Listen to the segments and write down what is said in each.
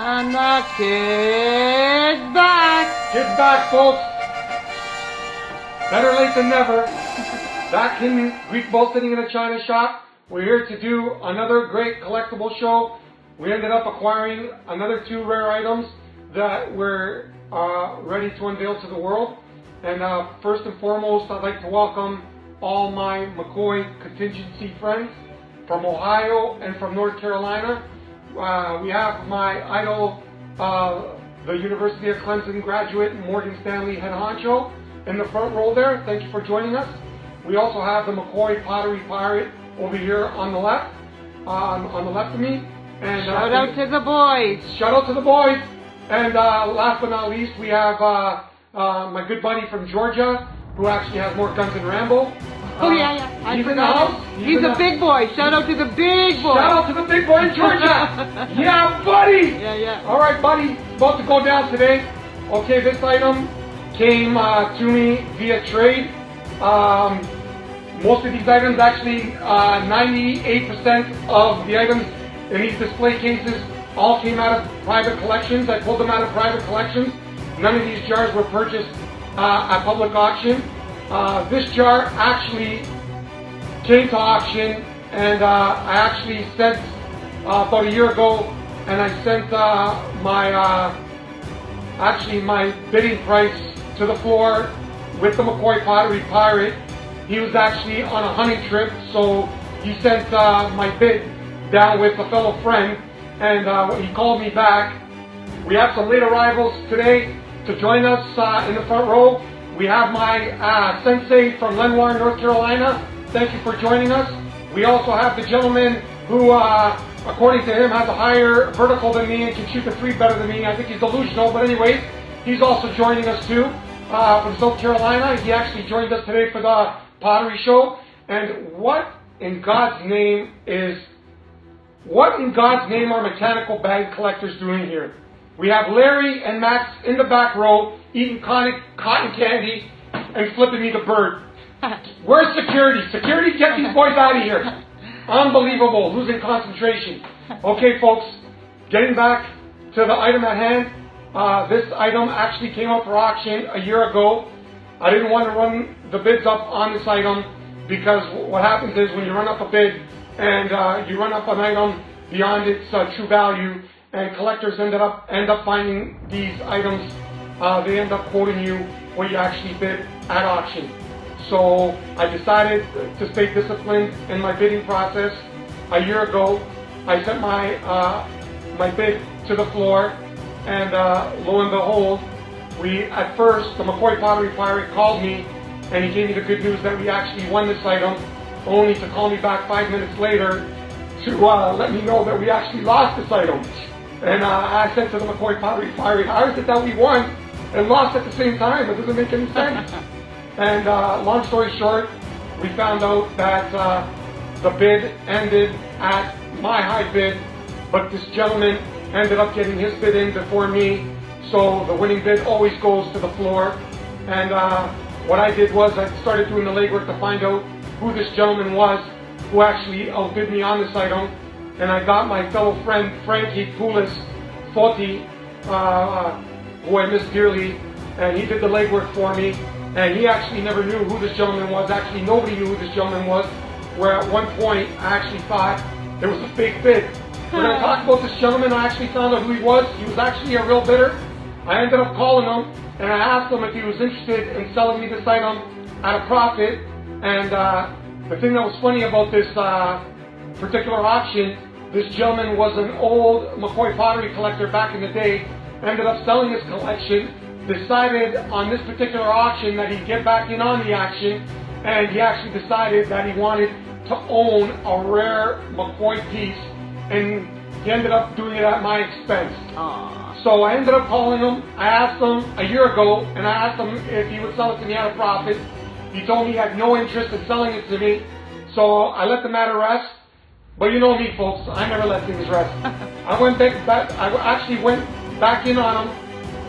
And the kid's back. Kid's back, folks. Better late than never. Back in Greek Bowl sitting in a China shop. We're here to do another great collectible show. We ended up acquiring another 2 rare items that we're ready to unveil to the world. And first and foremost, I'd like to welcome all my McCoy contingency friends from Ohio and from North Carolina. We have my idol, the University of Clemson graduate, Morgan Stanley head honcho, in the front row there. Thank you for joining us. We also have the McCoy Pottery Pirate over here on the left, on the left of me. And shout out to the boys. Shout out to the boys. And last but not least, we have my good buddy from Georgia, who actually has more guns than Rambo. Oh yeah. I forgot. He's a big boy. Shout out to the big boy. Shout out to the big boy in Georgia. Yeah, buddy. Yeah. All right, buddy. About to go down today. Okay, this item came to me via trade. Most of these items, actually 98% of the items in these display cases all came out of private collections. I pulled them out of private collections. None of these jars were purchased at public auction. This jar actually came to auction, and I actually sent about a year ago, and I sent my bidding price to the floor with the McCoy Pottery Pirate. He was actually on a hunting trip, so he sent my bid down with a fellow friend, and he called me back. We have some late arrivals today to join us in the front row. We have my sensei from Lenoir, North Carolina. Thank you for joining us. We also have the gentleman who, according to him, has a higher vertical than me and can shoot the 3 better than me. I think he's delusional, but anyways, he's also joining us too from South Carolina. He actually joined us today for the pottery show. And what in God's name are mechanical bag collectors doing here? We have Larry and Max in the back row eating cotton candy and flipping me the bird. Where's security? Security, get these boys out of here. Unbelievable, losing concentration. Okay, folks, getting back to the item at hand. This item actually came up for auction a year ago. I didn't want to run the bids up on this item because what happens is when you run up a bid and you run up an item beyond its true value, and collectors end up finding these items, they end up quoting you what you actually bid at auction. So I decided to stay disciplined in my bidding process. A year ago, I sent my bid to the floor, and lo and behold, at first, the McCoy Pottery Pirate called me, and he gave me the good news that we actually won this item, only to call me back 5 minutes later to let me know that we actually lost this item. And I said to the McCoy Pottery Pirate, how is it that we won and lost at the same time? It doesn't make any sense. And long story short, we found out that the bid ended at my high bid, but this gentleman ended up getting his bid in before me. So the winning bid always goes to the floor. And what I did was I started doing the legwork to find out who this gentleman was who actually outbid me on this item. And I got my fellow friend Frankie Poulis Foti, who I miss dearly, and he did the legwork for me. And he actually never knew who this gentleman was. Actually, nobody knew who this gentleman was. Where at one point I actually thought there was a fake bid. When I talked about this gentleman, I actually found out who he was. He was actually a real bidder. I ended up calling him, and I asked him if he was interested in selling me this item at a profit. And the thing that was funny about this particular auction, this gentleman was an old McCoy pottery collector back in the day, ended up selling his collection, decided on this particular auction that he'd get back in on the action, and he actually decided that he wanted to own a rare McCoy piece, and he ended up doing it at my expense. Aww. So I ended up calling him. I asked him a year ago, and I asked him if he would sell it to me at a profit. He told me he had no interest in selling it to me, so I let the matter rest. But you know me, folks, I never let things rest. I actually went back in on him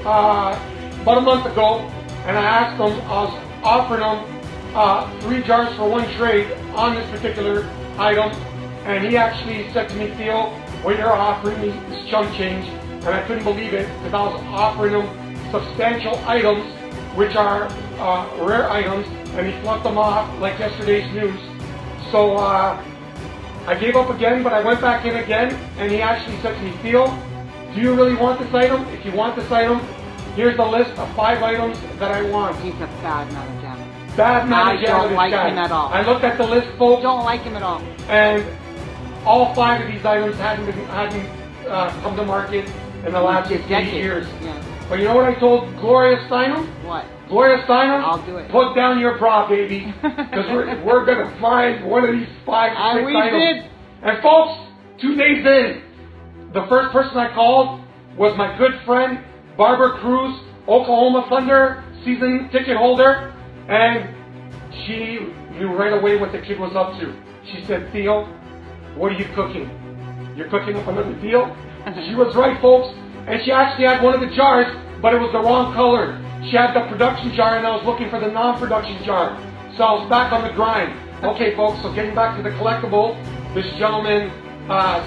about a month ago, and I asked him, I was offering him 3 jars for 1 trade on this particular item, and he actually said to me, Theo, what you're offering me is chump change. and I couldn't believe it because I was offering him substantial items, which are rare items, and he fluffed them off like yesterday's news. So I gave up again, but I went back in again, and he actually said to me, Theo, do you really want this item? If you want this item, here's the list of 5 items that I want. He's a bad man, Janet. Bad man, I don't like him at all. I looked at the list, folks. Don't like him at all. And all 5 of these items hadn't come to market in the last 8 years. Yeah. But you know what I told Gloria Steinem? What? Gloria Steinem, I'll do it. Put down your bra, baby, because we're gonna find one of these 5 or 6 we items. did. And folks, 2 days in, the first person I called was my good friend Barbara Cruz, Oklahoma Thunder season ticket holder, and she knew right away what the kid was up to. She said, Theo, what are you cooking? You're cooking up another deal? She was right, folks. And she actually had one of the jars, but it was the wrong color. She had the production jar, and I was looking for the non-production jar. So I was back on the grind. Okay, folks, so getting back to the collectible, this gentleman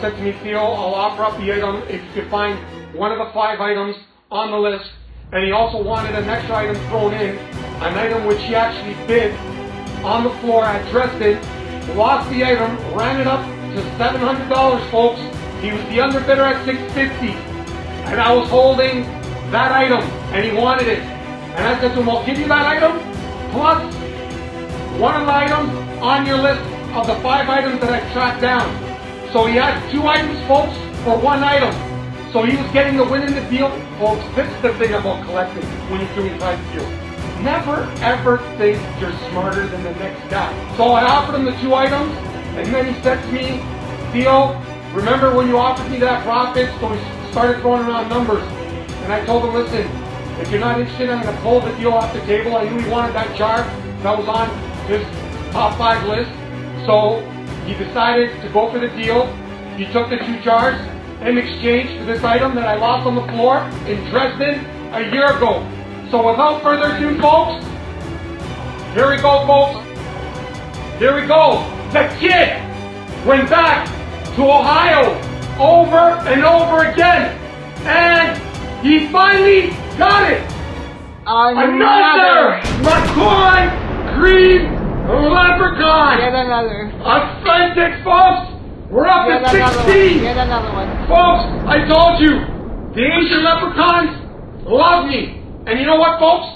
said to me, Theo, I'll offer up the item if you could find one of the 5 items on the list. And he also wanted an extra item thrown in, an item which he actually bid on the floor at Dresden, lost the item, ran it up to $700, folks. He was the underbidder at $650, and I was holding that item, and he wanted it. And I said to him, I'll give you that item, plus one of the items on your list of the 5 items that I tracked down. So he had 2 items, folks, for 1 item. So he was getting the win in the deal. Folks, this is the thing about collecting when you're doing private deals. Never ever think you're smarter than the next guy. So I offered him the 2 items, and then he said to me, Theo, remember when you offered me that profit? So he started throwing around numbers. And I told him, listen, if you're not interested, I'm going to pull the deal off the table. I knew he wanted that jar that was on his top 5 list. So he decided to go for the deal. He took the 2 jars in exchange for this item that I lost on the floor in Dresden a year ago. So without further ado, folks, here we go, folks. Here we go. The kid went back to Ohio over and over again, and he finally got it. Another McCoy Green Leprechaun. Get another. Authentic, folks. We're up Get to another 16. one. Get another one. Folks, I told you, the Asian leprechauns love me. And you know what, folks?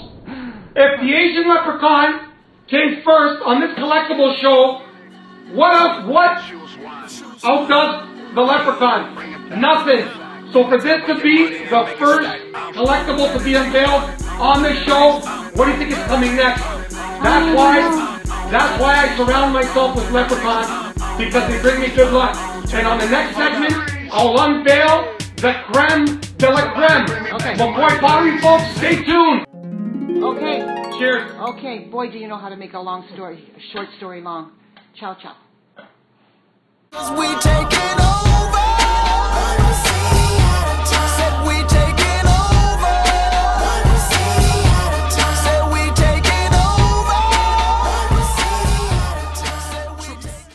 If the Asian leprechaun came first on this collectible show, what outdoes the leprechaun? Nothing. So for this to be the first collectible to be unveiled on this show, what do you think is coming next? That's why I surround myself with leprechauns, because they bring me good luck. And on the next segment, I'll unveil the creme de la creme. Okay. McCoy Pottery, folks, stay tuned. Okay. Cheers. Okay. Boy, do you know how to make a short story long. Ciao, ciao. We take